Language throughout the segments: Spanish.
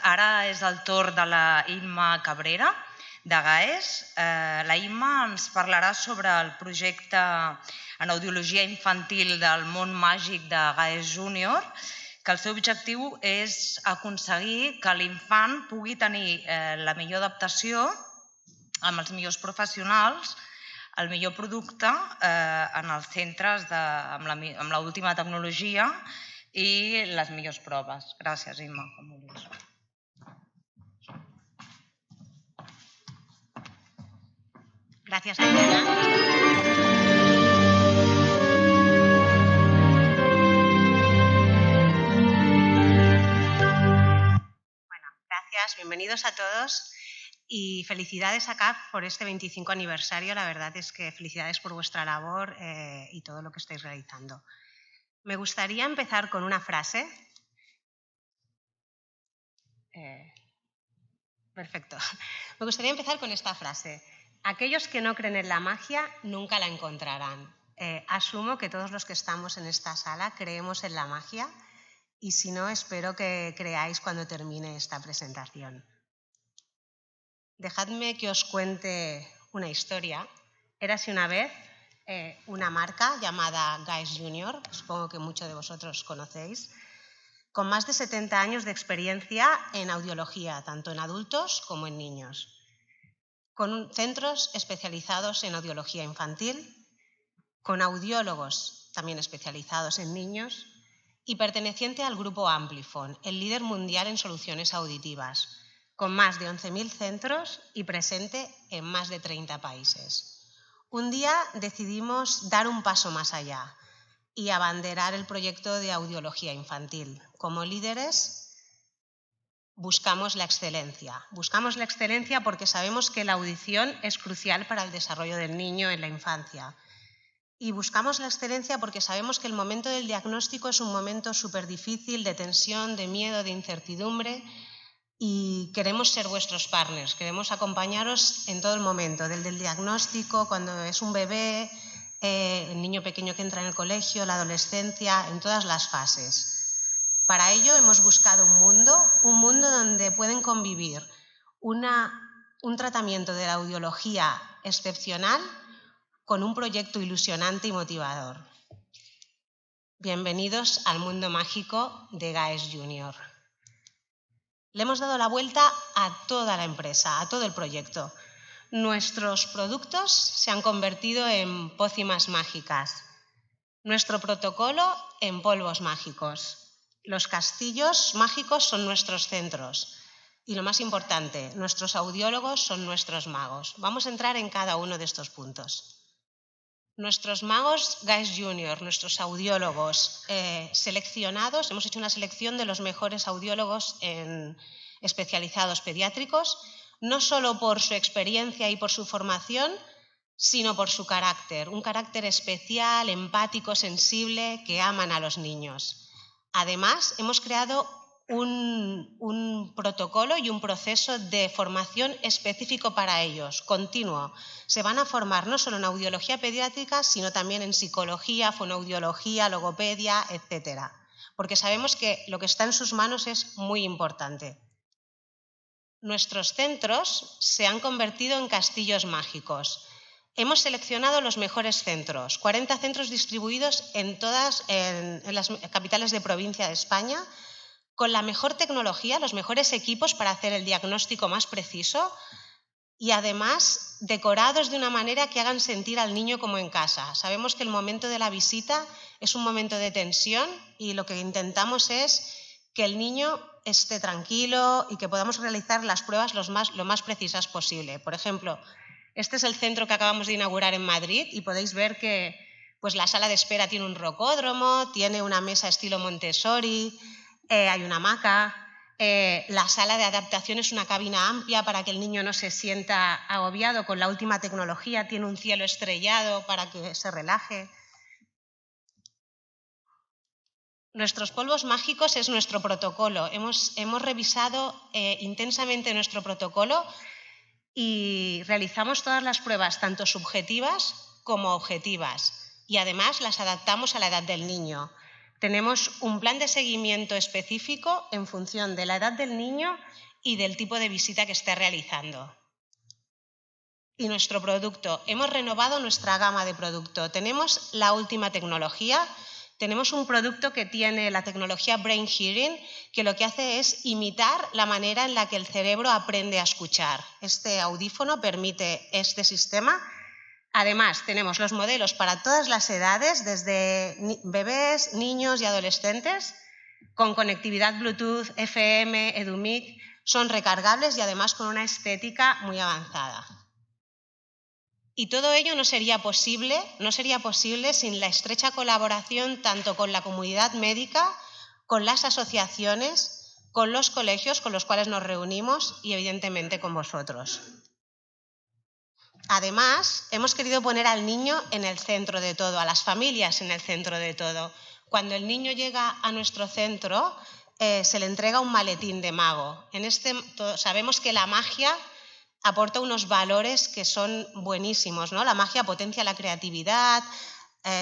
Ara és el torn de la Imma Cabrera, de GAES. La Imma ens parlarà sobre el projecte en audiologia infantil del món màgic de GAES Júnior, que el seu objectiu és aconseguir que l'infant pugui tenir la millor adaptació amb els millors professionals, el millor producte en els centres amb l'última tecnologia i les millors proves. Gràcies, Imma. Gracias, Andrea. Bueno, gracias, bienvenidos a todos y felicidades a CAF por este 25 aniversario. La verdad es que felicidades por vuestra labor y todo lo que estáis realizando. Me gustaría empezar con una frase. Perfecto. Me gustaría empezar con esta frase. Aquellos que no creen en la magia nunca la encontrarán. Asumo que todos los que estamos en esta sala creemos en la magia y si no, espero que creáis cuando termine esta presentación. Dejadme que os cuente una historia. Érase una vez una marca llamada GAES Junior, supongo que muchos de vosotros conocéis, con más de 70 años de experiencia en audiología, tanto en adultos como en niños, con centros especializados en audiología infantil, con audiólogos también especializados en niños y perteneciente al grupo Amplifon, el líder mundial en soluciones auditivas, con más de 11.000 centros y presente en más de 30 países. Un día decidimos dar un paso más allá y abanderar el proyecto de audiología infantil. Como líderes buscamos la excelencia. Buscamos la excelencia porque sabemos que la audición es crucial para el desarrollo del niño en la infancia. Y buscamos la excelencia porque sabemos que el momento del diagnóstico es un momento súper difícil, de tensión, de miedo, de incertidumbre, y queremos ser vuestros partners, queremos acompañaros en todo el momento, desde el diagnóstico, cuando es un bebé, el niño pequeño que entra en el colegio, la adolescencia, en todas las fases. Para ello hemos buscado un mundo donde pueden convivir un tratamiento de la audiología excepcional con un proyecto ilusionante y motivador. Bienvenidos al mundo mágico de GAES Junior. Le hemos dado la vuelta a toda la empresa, a todo el proyecto. Nuestros productos se han convertido en pócimas mágicas. Nuestro protocolo en polvos mágicos. Los castillos mágicos son nuestros centros. Y lo más importante, nuestros audiólogos son nuestros magos. Vamos a entrar en cada uno de estos puntos. Nuestros magos GAES Junior, nuestros audiólogos seleccionados, hemos hecho una selección de los mejores audiólogos especializados pediátricos, no solo por su experiencia y por su formación, sino por su carácter, un carácter especial, empático, sensible, que aman a los niños. Además, hemos creado un protocolo y un proceso de formación específico para ellos, continuo. Se van a formar no solo en audiología pediátrica, sino también en psicología, fonoaudiología, logopedia, etc. Porque sabemos que lo que está en sus manos es muy importante. Nuestros centros se han convertido en castillos mágicos. Hemos seleccionado los mejores centros, 40 centros distribuidos en las capitales de provincia de España, con la mejor tecnología, los mejores equipos para hacer el diagnóstico más preciso y además decorados de una manera que hagan sentir al niño como en casa. Sabemos que el momento de la visita es un momento de tensión y lo que intentamos es que el niño esté tranquilo y que podamos realizar las pruebas lo más precisas posible. Por ejemplo, este es el centro que acabamos de inaugurar en Madrid y podéis ver que pues, la sala de espera tiene un rocódromo, tiene una mesa estilo Montessori, hay una hamaca, la sala de adaptación es una cabina amplia para que el niño no se sienta agobiado con la última tecnología, tiene un cielo estrellado para que se relaje. Nuestros polvos mágicos es nuestro protocolo. Hemos revisado intensamente nuestro protocolo y realizamos todas las pruebas, tanto subjetivas como objetivas, y además las adaptamos a la edad del niño. Tenemos un plan de seguimiento específico en función de la edad del niño y del tipo de visita que esté realizando. Y nuestro producto, hemos renovado nuestra gama de producto. Tenemos la última tecnología. Tenemos un producto que tiene la tecnología Brain Hearing, que lo que hace es imitar la manera en la que el cerebro aprende a escuchar. Este audífono permite este sistema. Además, tenemos los modelos para todas las edades, desde bebés, niños y adolescentes, con conectividad Bluetooth, FM, EduMic. Son recargables y además con una estética muy avanzada. Y todo ello no sería posible sin la estrecha colaboración tanto con la comunidad médica, con las asociaciones, con los colegios con los cuales nos reunimos y evidentemente con vosotros. Además, hemos querido poner al niño en el centro de todo, a las familias en el centro de todo. Cuando el niño llega a nuestro centro, se le entrega un maletín de mago. Sabemos que la magia aporta unos valores que son buenísimos, ¿no? La magia potencia la creatividad,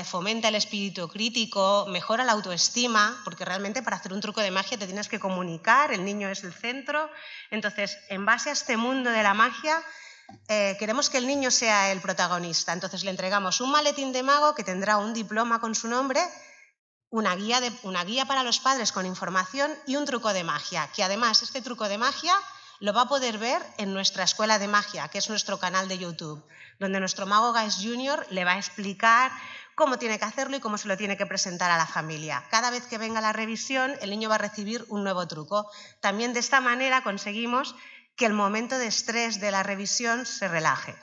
fomenta el espíritu crítico, mejora la autoestima, porque realmente para hacer un truco de magia te tienes que comunicar, el niño es el centro. Entonces, en base a este mundo de la magia, queremos que el niño sea el protagonista. Entonces, le entregamos un maletín de mago que tendrá un diploma con su nombre, una guía para los padres con información y un truco de magia, que además este truco de magia lo va a poder ver en nuestra escuela de magia, que es nuestro canal de YouTube, donde nuestro mago Guys Junior le va a explicar cómo tiene que hacerlo y cómo se lo tiene que presentar a la familia. Cada vez que venga la revisión, el niño va a recibir un nuevo truco. También de esta manera conseguimos que el momento de estrés de la revisión se relaje.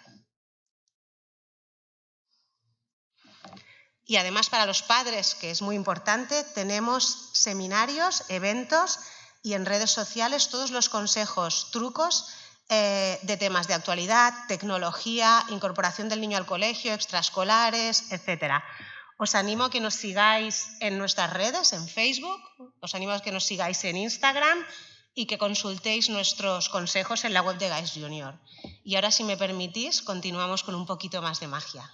Y además para los padres, que es muy importante, tenemos seminarios, eventos y en redes sociales todos los consejos, trucos de temas de actualidad, tecnología, incorporación del niño al colegio, extraescolares, etc. Os animo a que nos sigáis en nuestras redes, en Facebook, os animo a que nos sigáis en Instagram y que consultéis nuestros consejos en la web de Guys Junior. Y ahora, si me permitís, continuamos con un poquito más de magia.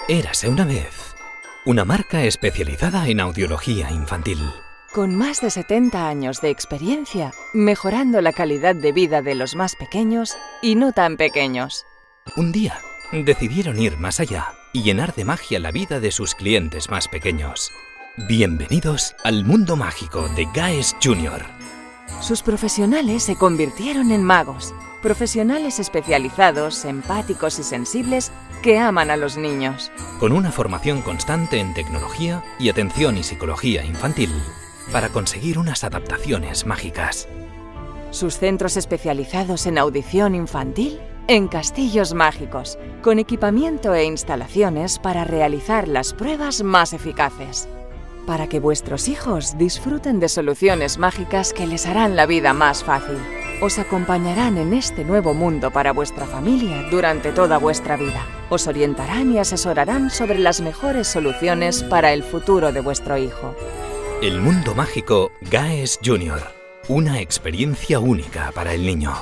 Érase una vez una marca especializada en audiología infantil. Con más de 70 años de experiencia, mejorando la calidad de vida de los más pequeños y no tan pequeños. Un día decidieron ir más allá y llenar de magia la vida de sus clientes más pequeños. Bienvenidos al mundo mágico de Guys Junior. Sus profesionales se convirtieron en magos, profesionales especializados, empáticos y sensibles que aman a los niños. Con una formación constante en tecnología y atención y psicología infantil para conseguir unas adaptaciones mágicas. Sus centros especializados en audición infantil en Castillos Mágicos, con equipamiento e instalaciones para realizar las pruebas más eficaces. Para que vuestros hijos disfruten de soluciones mágicas que les harán la vida más fácil. Os acompañarán en este nuevo mundo para vuestra familia durante toda vuestra vida. Os orientarán y asesorarán sobre las mejores soluciones para el futuro de vuestro hijo. El mundo mágico Guys Junior. Una experiencia única para el niño.